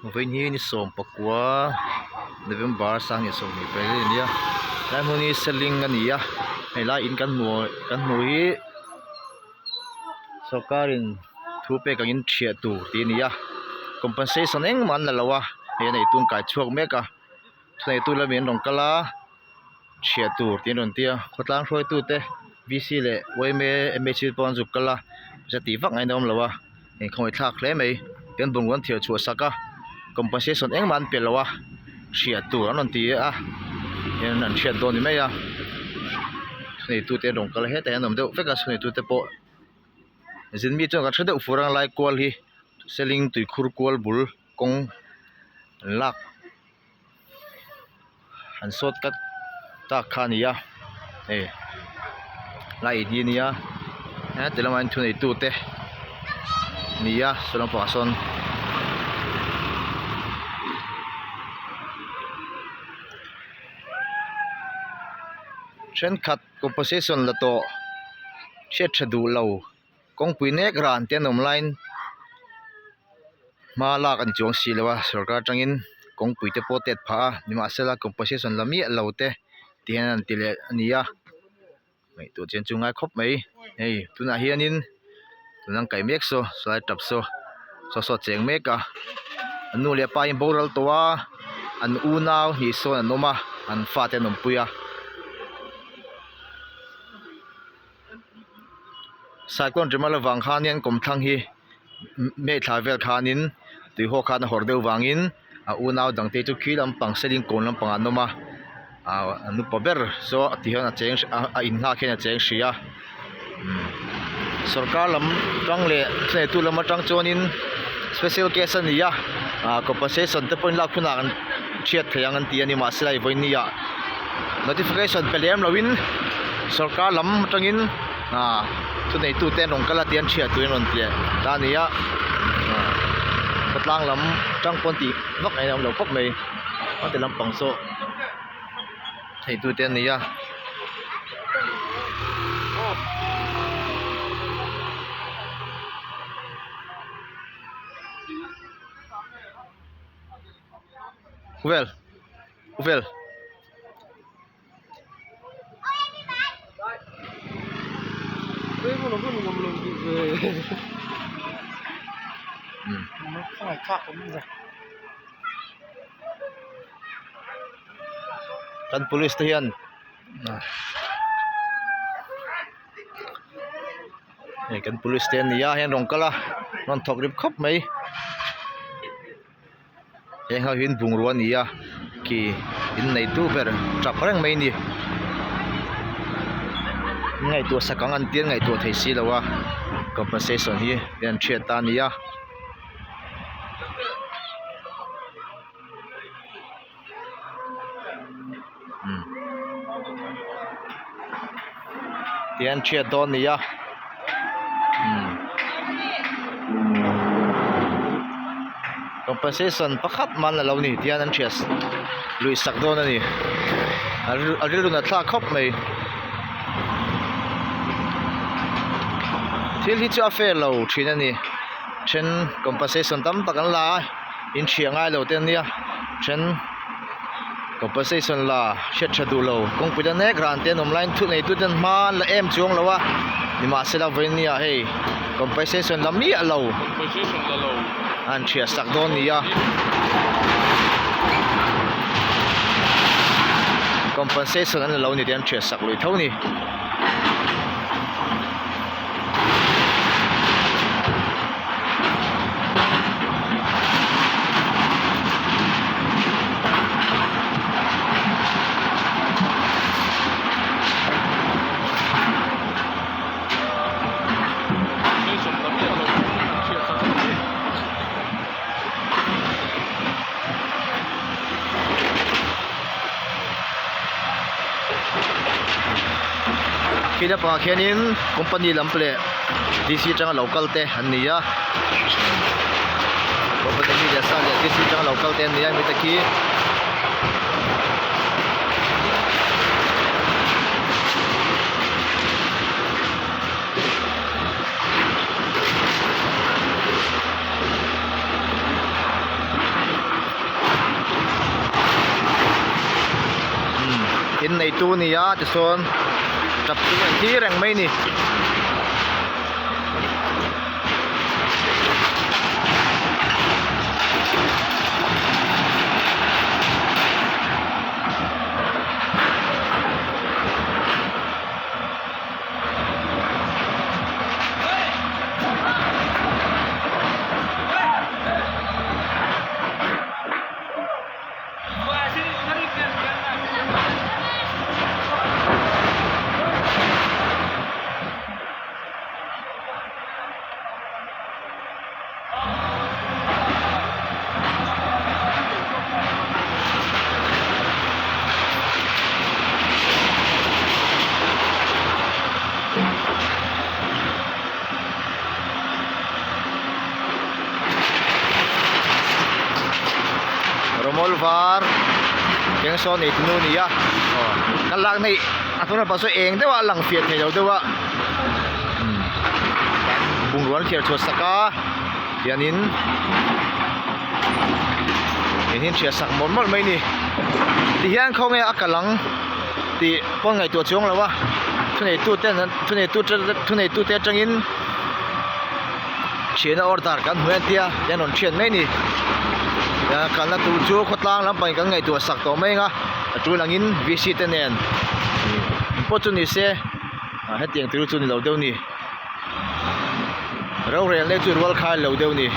với như som pakwa November sang ni som ni pe ni ya lai mo ni selling ani ya ai la in kan mu hi sokarin thu pe kang in thia tu ti ni ya compensation eng man la lawa he nei tung kai chuak meka nei tu la min rong kala thia tu tin ron tia khotlang throi tu te bc le oime mh pon zu kala jati vak ngai nom lawa en khoi thak hle mai ten bungwan thia chu saka compensation eng man pe lawa thia tu anon ti a en an thia don ni mai ya nei tu te rong kala he te nom deuh veka nei tu te po zin mi chang ka thada ufurang lai kwal hi selling tui khur kwal bul kong lak an sot kat ta khania lai di nia ha telaman thu nei tu te nia solang pa son chen khat compensation la to che thadu lo kong pui nek ran ten online ma la kan chong si lewa sarkar tangin kong pui te potet pha nima sela compensation lami lo te tian an tile ania mai tu chen chungai khop mai ei tuna hianin tunang kai mek so slide tap so cheng meka anu le pa in boral towa an u naw hi so anoma an fa te nom puya saikon rimal wang khanin kom thang hi me thlavel khanin tui ho khan hor deu wangin a u naw dang te chu khilam pang selling kon lam pang anoma anu paber so ti hana cheng a in nga khen a cheng sia sarkar lam tang le se tu lam tang chonin special case ania compensation te point lak khuna kan thiat thayang an ti ani ma silai voinia notification pelem lawin sarkar lam tangin tu nei tu ten rong kala tian thia tu ron tia ta nia patlang lam tang pon ti nok ai lam lo khop mai te lam pang so thei tu ten nia Uvel kan polis te hian kan polis te nia hian rong kala non thok rip khop mai heng ha hin bung ruan nia ki in nei tu ber trap rang mai ni ngai tu sakang an tian ngai tu thei si lawa compensation hi den thia ta nia tian thia don nia compensation pakhat man la lo ni tian an thias lui sak don ani arilu na thla khop mai thil hi chu a fair lo thina ni then compensation tam takan la in thiangai lo ten nia then compensation la shet thadu lo kong pida nek ran ten online thu nei tu ten ma la em chuang lawa ni ma sela venia hey compensation la mi alo compensation la lo an thia sak don nia compensation an lo ni ten thia sak loi thau ni kita pakhianin company lample DC changa local te ania company media sa DC changa local te ania mi taki in nei tu ni ya ti son tap tu thi reng mai ni Romol var keng son it nu ni ya kalak nei atuna paso eng dewa lang fiat nei lo dewa bungruan khiar chho saka yanin enin chia sak mon mol mai ni ti hian khong e akalang ti pon ngai to chong lawa thunei tu te changin chena order kan huan tia yanon chen mai ni ya kana tu chu khotlang lampai ka ngai tu sak to mai nga atu langin visit nen po chu ni se he tiang tu chu ni lo deu ni ro re le chu rol khai lo deu ni